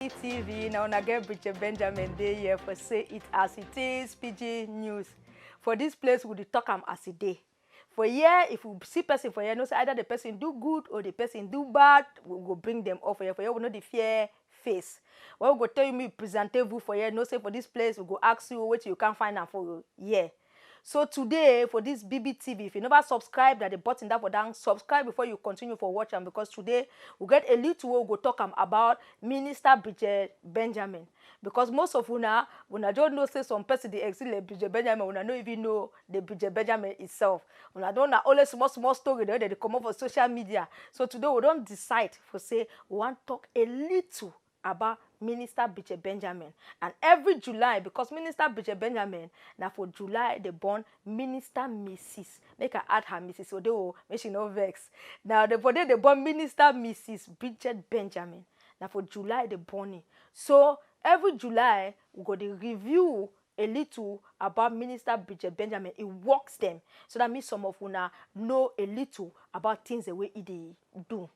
TV now I get Bridget Benjamin day here for say it as it is PG News. For this place we talk am as it day. For here, if we see person for here, no say either the person do good or the person do bad, we go bring them off for here. For here, we know the fear face. When we go tell you me presentable for here, no say for this place, we go ask you what you can find out for you. Yeah. So today for this BBTV, if you never subscribe, that the button that for down, subscribe before you continue for watching, because today we get a little way we go talk about Minister Bridget Benjamin. Because most of una don't know say some person they exist like Bridget Benjamin, una don't even know the Bridget Benjamin itself. Una don't know only small story there they come up for social media. So today we don't decide for say we want to talk a little about Minister Bridget Benjamin. And every July, because Minister Bridget Benjamin, now for July they born Minister Mrs. Make her add her Mrs. So they will make she no vex. Now for they born Minister Mrs. Bridget Benjamin. Now for July they born it. So every July we go to review a little about Minister Bridget Benjamin. It works them. So that means some of una know a little about things the way they do.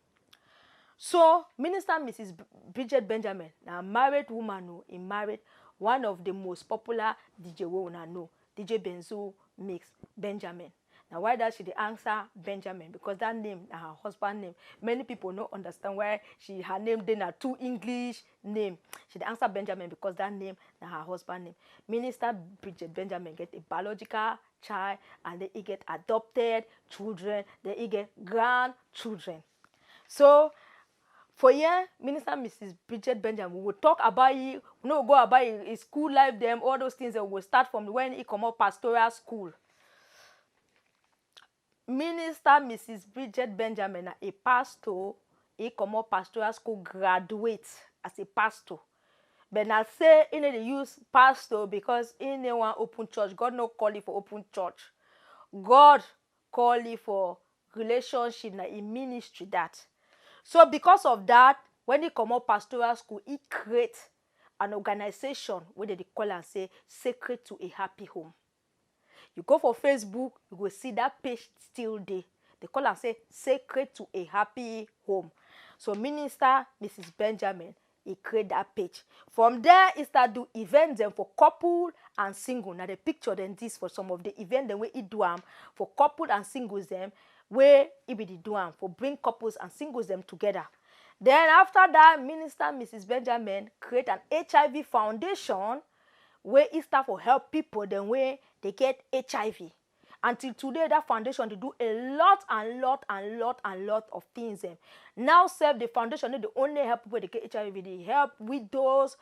So, Minister Mrs. Bridget Benjamin, now married woman who he married one of the most popular DJ we una know, DJ Benzo Mix Benjamin. Now, why does she the answer Benjamin? Because that name, her husband name, many people don't understand why her name then a two English name. She the answer Benjamin because that name na her husband name. Minister Bridget Benjamin get a biological child, and then he get adopted children, then he get grandchildren. So for here, Minister Mrs. Bridget Benjamin, we will talk about it, we no go about his school life, them, all those things that will start from when he come up pastoral school. Minister Mrs. Bridget Benjamin, a pastor, he come up pastoral school, graduate as a pastor. But I say he need to use pastor because he need one open church. God no call it for open church. God call it for relationship, na a ministry that. So because of that, when he come up pastoral school, he create an organization where they call and say Secret to a Happy Home. You go for Facebook, you will see that page still there. They call and say Secret to a Happy Home. So Minister Mrs. Benjamin, he create that page. From there, he start do events them for couple and single. Now the picture then this for some of the events the way he do them for couple and singles them, where he be the do them for bring couples and singles them together. Then after that, Minister Mrs. Benjamin create an HIV foundation where he start for help people then where they get HIV. Until today, that foundation they do a lot of things. Now, serve the foundation they only help people they get HIV. They help widows,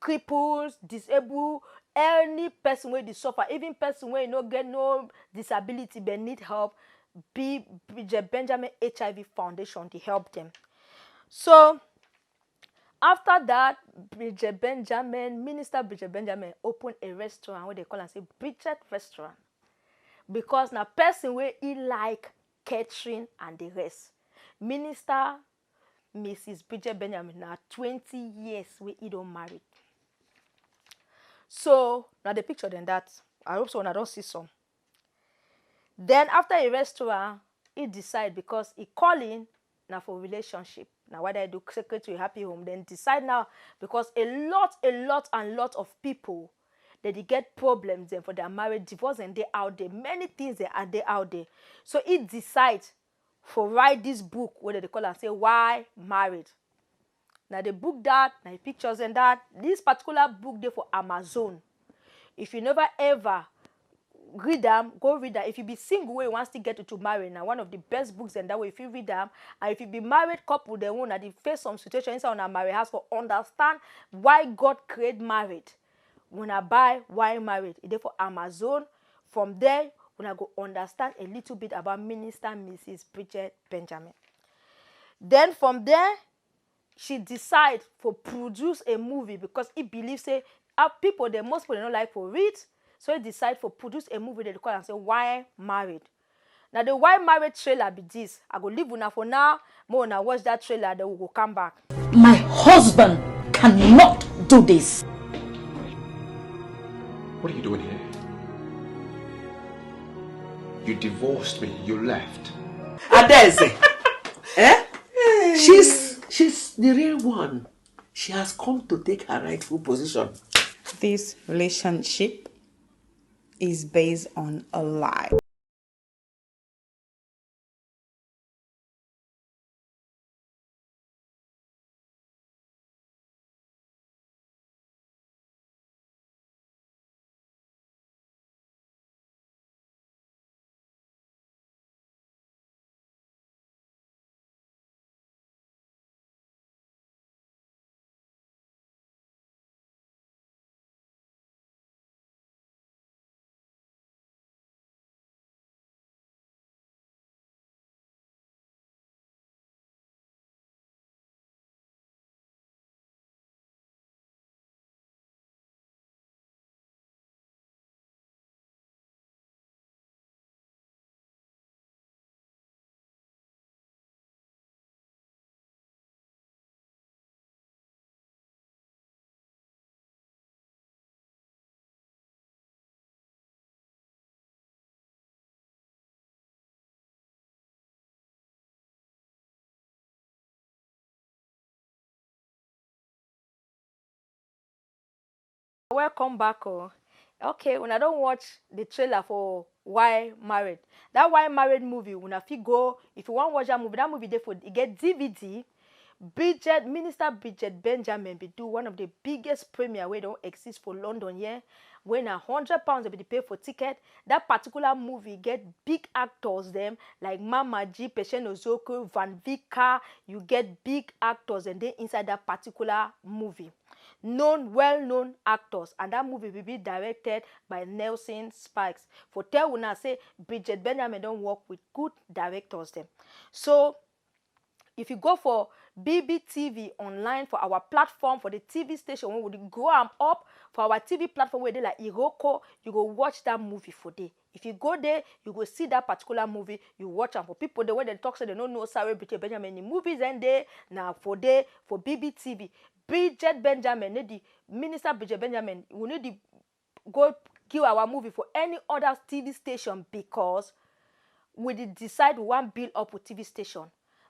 cripples, disabled, any person where they suffer, even person where no get no disability but need help. Bridget Benjamin HIV Foundation they help them. So after that, Minister Bridget Benjamin opened a restaurant where they call and say Bridget Restaurant. Because now person where he like catering and the rest. Minister Mrs. Bridget Benjamin now 20 years where he don't marry. So now the picture then that I hope so when I don't see some. Then after a restaurant, he decide because he calling now for relationship. Now why do I do Secret to a Happy Home? Then decide now because a lot of people that they get problems then for their marriage, divorce, and they out there. Many things they are there out there. So he decide for write this book where they call and say why married. Now the book that, now the pictures and that. This particular book there for Amazon. If you never ever read them, go read them. If you be single where you want to get to marry, now one of the best books and that way if you read them, and if you be married couple, they won't they face some situation inside on a marriage house for understand why God created married. When I buy why married, it's for Amazon. From there, when I go understand a little bit about Minister Mrs. Bridget Benjamin. Then from there, she decide for produce a movie because he believes say people the most people don't like for read. So he decide for produce a movie they call and say why married. Now the why married trailer be this. I go leave una for now. More now watch that trailer, then we will come back. My husband cannot do this. What are you doing here? You divorced me. You left. Adeze. Eh? She's the real one. She has come to take her rightful position. This relationship is based on a lie. Welcome back. Oh. Okay, when I don't watch the trailer for Why Married, that Why Married movie, when I go, if you want to watch that movie, therefore, you get DVD. Bridget, Minister Bridget Benjamin, be do one of the biggest premiere where don't exist for London, yeah. When £100 they be pay for ticket, that particular movie get big actors them like Mama G, Patient Ozoko, Van Vika. You get big actors and they inside that particular movie. Well-known actors, and that movie will be directed by Nelson Sparks. For tell una say Bridget Benjamin don't work with good directors them. So if you go for BBTV online for our platform for the TV station, when we go up for our TV platform where they like Iroko, you go watch that movie for day. If you go there, you go see that particular movie, you watch them. For people the way they talk, so they don't know Sarah Bridget Benjamin in movies and they now for day for BBTV. Bridget Benjamin, the Minister Bridget Benjamin, we need to go kill our movie for any other TV station because we decide we want build up a TV station.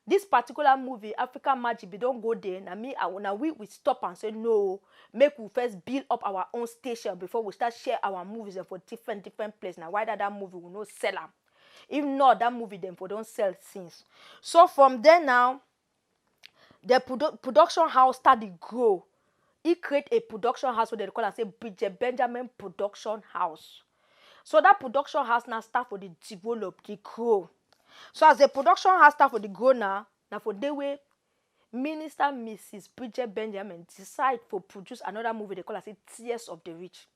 This particular movie, African Magic, we don't go there. Now we stop and say no. Make we first build up our own station before we start share our movies for different places. Now why that movie will not sell them? If not, that movie them for don't sell since. So from there now, the production house started grow. He create a production house where they call and say Bridget Benjamin Production House. So that production house now start for the develop, the grow. So as the production house start for the grow now for the way Minister Mrs. Bridget Benjamin decide to produce another movie they call as Tears of the Rich.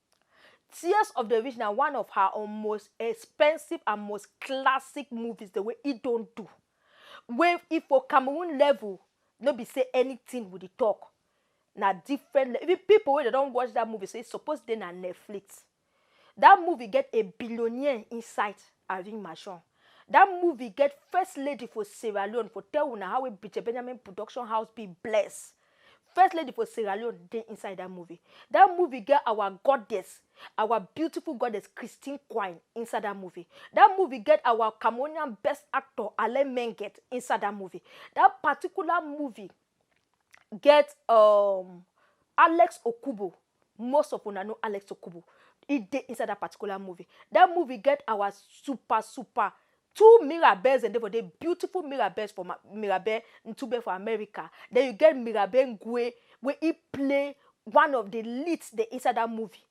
Tears of the Rich now one of her most expensive and most classic movies the way it don't do. Where if for Cameroon level, no be say anything with the talk. Now different even people when they don't watch that movie say it's supposed to be on Netflix. That movie get a billionaire inside Irene Machon. That movie get First Lady for Sierra Leone for tell una how a Bridget Benjamin Production House be blessed. First Lady for Sierra Leone they inside that movie. That movie get our goddess, our beautiful goddess Christine Quine inside that movie. That movie get our Cameroonian best actor Alain Menget inside that movie. That particular movie get Alex Okubo. Most of una know Alex Okubo. He did inside that particular movie. That movie get our super two Mirabelles and therefore the beautiful Mirabelles for Mirabelle Ntube for America. Then you get Mirabelle Ngwe where he play one of the leads inside that movie.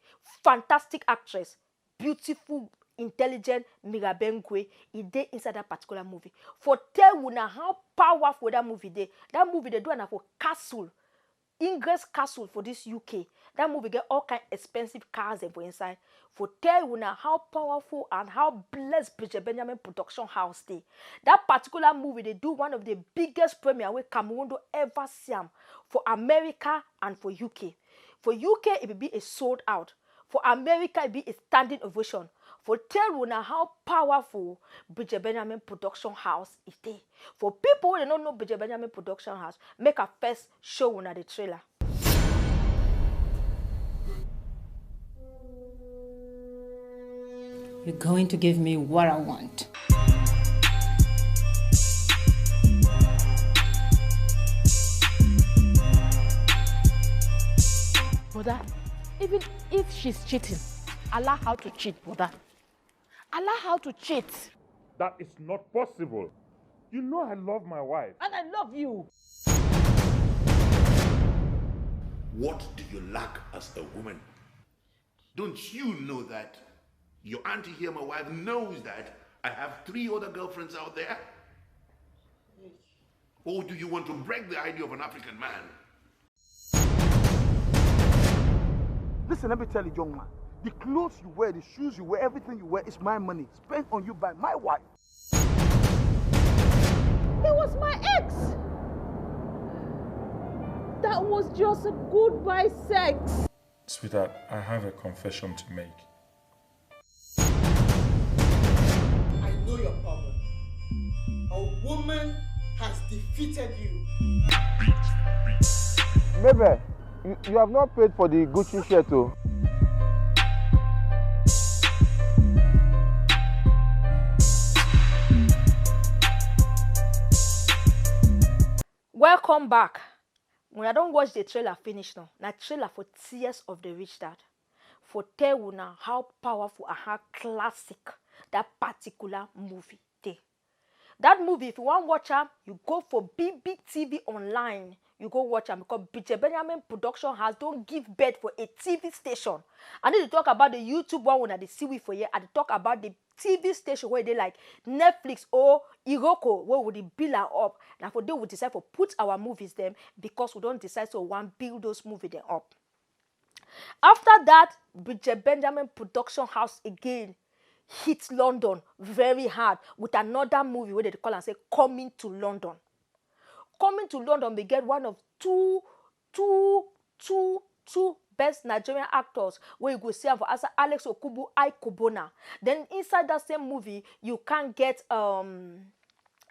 Fantastic actress, beautiful, intelligent Mirabelle Ngwe. He did inside that particular movie. For tell una how powerful that movie dey. That movie they do na for castle. Ingress Castle for this UK. That movie get all kind of expensive cars and for inside. For tell you now how powerful and how blessed Bridget Benjamin Production House they. That particular movie they do one of the biggest premiere where Cameroon do ever see them for America and for UK. For UK it will be a sold out. For America it will be a standing ovation. For tell you now how powerful Bridget Benjamin Production House is there. For people who don't know Bridget Benjamin Production House, make a first show on the trailer. You're going to give me what I want. Brother, even if she's cheating, allow her to cheat, brother. Allow her to cheat. That is not possible. You know I love my wife. And I love you. What do you lack as a woman? Don't you know that your auntie here, my wife, knows that I have 3 other girlfriends out there? Or do you want to break the idea of an African man? Listen, let me tell you, young man. The clothes you wear, the shoes you wear, everything you wear is my money, spent on you by my wife. He was my ex. That was just a goodbye sex. Sweetheart, I have a confession to make. I know your problem. A woman has defeated you. Baby, you have not paid for the Gucci shirt, oh. Welcome back. When I don't watch the trailer finish now, na trailer for Tears of the Rich Dad. For tell you now how powerful and how classic that particular movie dey. That movie, if you want to watch am, you go for BBTV online. You go watch am because Bridget Benjamin Production has don't give birth for a TV station. I need to talk about the YouTube one when I see we for here. I talk about the TV station where they like Netflix or Iroko, where would the bill her up. Now for they would decide for put our movies them because we don't decide to want build those movies them up. After that, Bridget Benjamin Production House again hit London very hard with another movie where they call and say Coming to London. Coming to London, we get one of two best Nigerian actors where you go see for as Alex Okubu Aikubona. Then inside that same movie, you can get Uche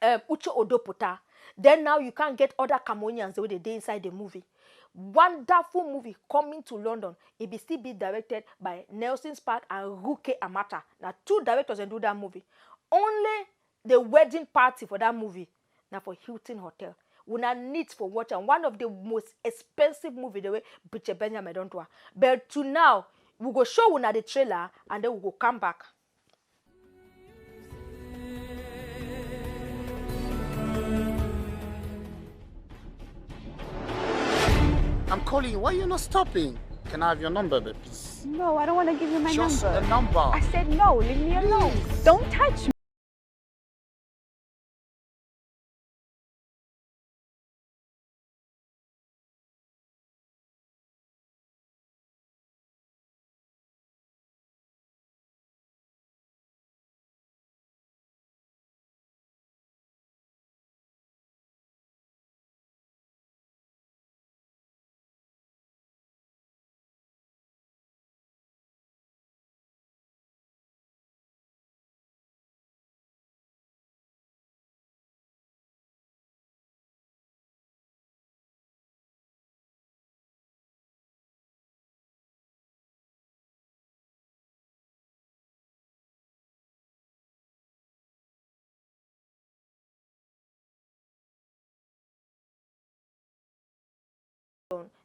Odopota. Then now you can get other Cameroonians the way they did inside the movie. Wonderful movie Coming to London. It be still be directed by Nelson Spark and Ruke Amata. Now 2 directors and do that movie. Only the wedding party for that movie now for Hilton Hotel. We not need for watching one of the most expensive movie the way Bridget Benjamin don't do. But to now, we go show una the trailer and then we go come back. I'm calling you. Why are you not stopping? Can I have your number, babe, please? No, I don't want to give you my Just number. the number. I said no, leave me alone. Don't touch me.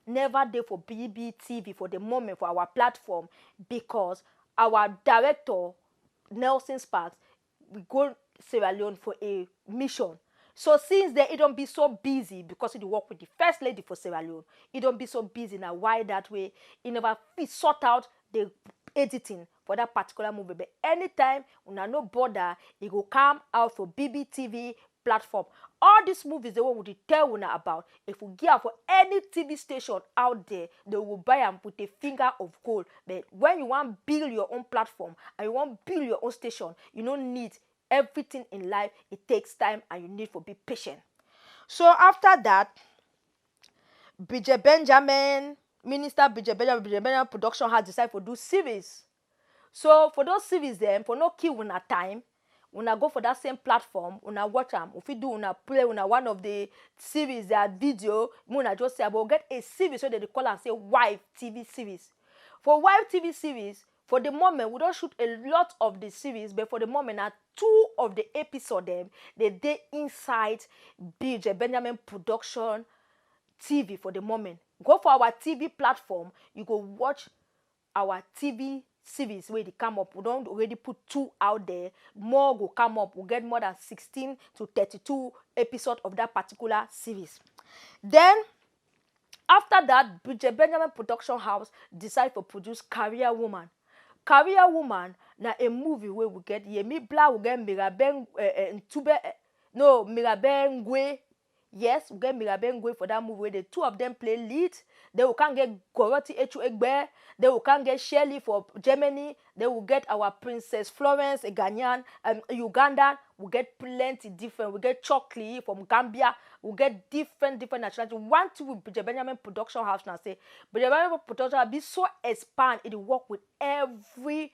Never there for BBTV for the moment for our platform because our director Nelson Sparks we go Sierra Leone for a mission. So since then it don't be so busy because he work with the first lady for Sierra Leone. It don't be so busy now. Why that way? He never fit sort out the editing for that particular movie. But anytime when I no bother, he go come out for BBTV platform. All these movies they will tell una about. If we give for any TV station out there, they will buy and put a finger of gold. But when you want to build your own platform and you want to build your own station, you don't need everything in life. It takes time and you need to be patient. So after that, Bridget Benjamin Production has decided to do series. So for those series then, for no kill una time, una go for that same platform, una watch them. If you do una play una one of the series that video, una just say about get a series so they call and say wife TV series. For wife TV series, for the moment we don't shoot a lot of the series, but for the moment now 2 of the episode them they inside Bridget Benjamin Production TV for the moment. go for our TV platform, you go watch our TV series where they come up. We don't already put 2 out there. More will come up. We'll get more than 16 to 32 episodes of that particular series. Then, after that, Bridget Benjamin Production House decide to produce Career Woman. Career Woman, na a movie where we get Yemi Bla, we get Mirabel Ngwe. Yes, we get Mirabel Ngwe for that movie where the 2 of them play lead. Then we can get Goroti Echu Egbe. Then we can get Shirley for Germany. Then we get our Princess Florence, a Ghanaian, Uganda. We get plenty different. We get Chokli from Gambia. We get different nationalities. One, two with Bridget Benjamin Production House now say Bridget Benjamin Production House be so expand. It work with every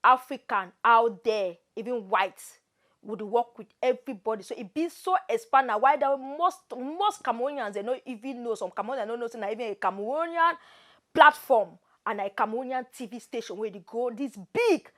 African out there, even whites. Would work with everybody, so it be so expand now. Why the most Cameroonians, they don't even know, some Cameroonians don't know, so even a Cameroonian platform and a Cameroonian TV station where they go this big.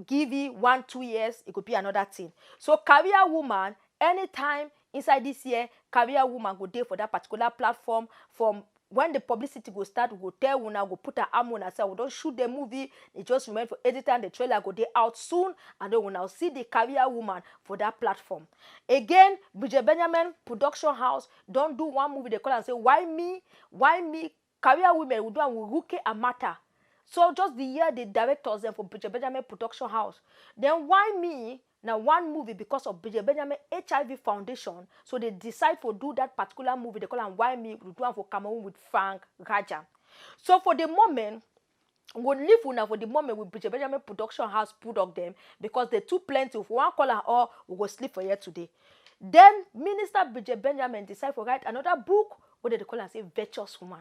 Give it 1-2 years, it could be another thing. So Career Woman, anytime inside this year, Career Woman go there for that particular platform. From when the publicity go start, we go tell una, go put her arm on and say we don't shoot the movie. It just remain for editor and the trailer go there out soon, and then we now see the Career Woman for that platform. Again, Bridget Benjamin Production House don't do one movie they call and say why me? Why me? Career Women will do and will Ruke Amata. So just the year the directors them for Bridget Benjamin Production House. Then why me? Now one movie because of Bridget Benjamin HIV Foundation. So they decide to do that particular movie. They call them Why Me? We do one for Cameroon with Frank Raja. So for the moment, we'll leave una for the moment with Bridget Benjamin Production House product them because they too plenty. If one call and all, we will sleep for here today. Then Minister Bridget Benjamin decide to write another book where they call and say Virtuous Woman.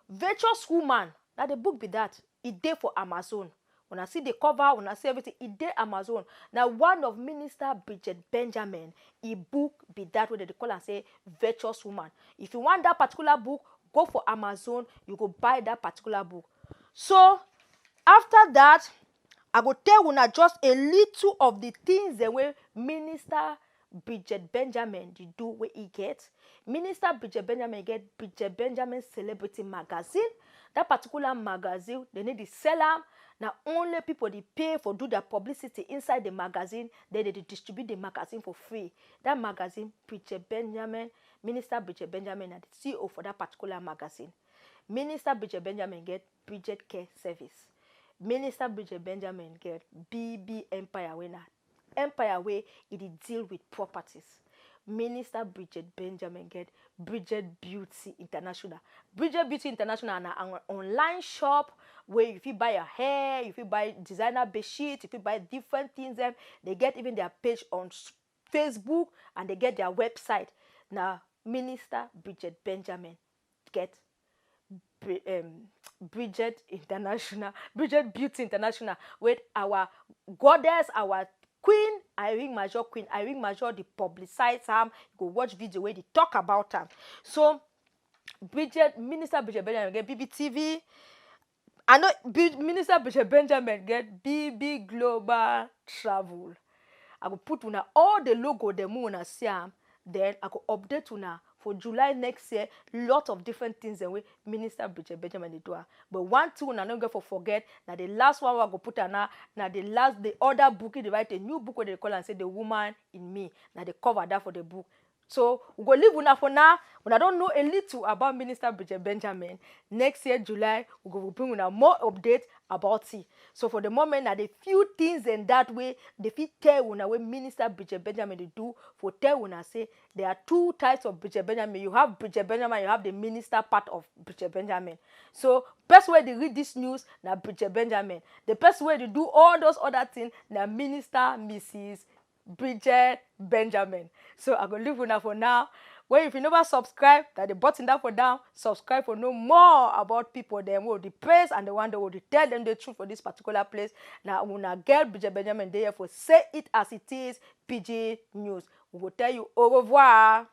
Virtuous Woman. Now the book be that. It there for Amazon. When I see the cover, when I see everything, it there Amazon. Now one of Minister Bridget Benjamin, a book be that where they call and say Virtuous Woman. If you want that particular book, go for Amazon. You go buy that particular book. So after that, I go tell una just a little of the things the way Minister Bridget Benjamin did do where he gets. Minister Bridget Benjamin get Bridget Benjamin Celebrity Magazine. That particular magazine, they need to sell them. Now only people they pay for do their publicity inside the magazine. They distribute the magazine for free. That magazine, Bridget Benjamin, Minister Bridget Benjamin, and the CEO for that particular magazine. Minister Bridget Benjamin get Bridget Care Service. Minister Bridget Benjamin get BB Empire Winner. Empire way it deal with properties. Minister Bridget Benjamin get Bridget Beauty International. Bridget Beauty International is an online shop where if you buy your hair, if you buy designer bed sheets, if you buy different things, them they get even their page on Facebook and they get their website. Now Minister Bridget Benjamin get Bridget International, Bridget Beauty International with our goddess, our Queen Irene Major, the publicize them. You go watch video where they talk about them. So Minister Bridget Benjamin get BBTV. I know Minister Bridget Benjamin get BB Global Travel. I go put una all the logo the moon and see them. Then I go update una for July next year. Lot of different things the way Minister Bridget Benjamin they do. But one thing una not go forget. Now the last one I go put na the other book they write a new book where they call and say The Woman in Me. Now they cover that for the book. So we go leave una for now. When I don't know a little about Minister Bridget Benjamin, next year July we go bring una more updates about it. So for the moment, now the few things in that way, they fit tell una way Minister Bridget Benjamin they do for tell una say there are 2 types of Bridget Benjamin. You have Bridget Benjamin, you have the minister part of Bridget Benjamin. So best way they read this news now Bridget Benjamin. The best way to do all those other things now Minister Mrs. Bridget Benjamin. So I go leave una for now. Well, if you never subscribe, that the button down for down, subscribe for know more about people them will the praise and the one that will tell them the truth for this particular place. Now una get Bridget Benjamin there for say it as it is PIGIN News. We will tell you au revoir.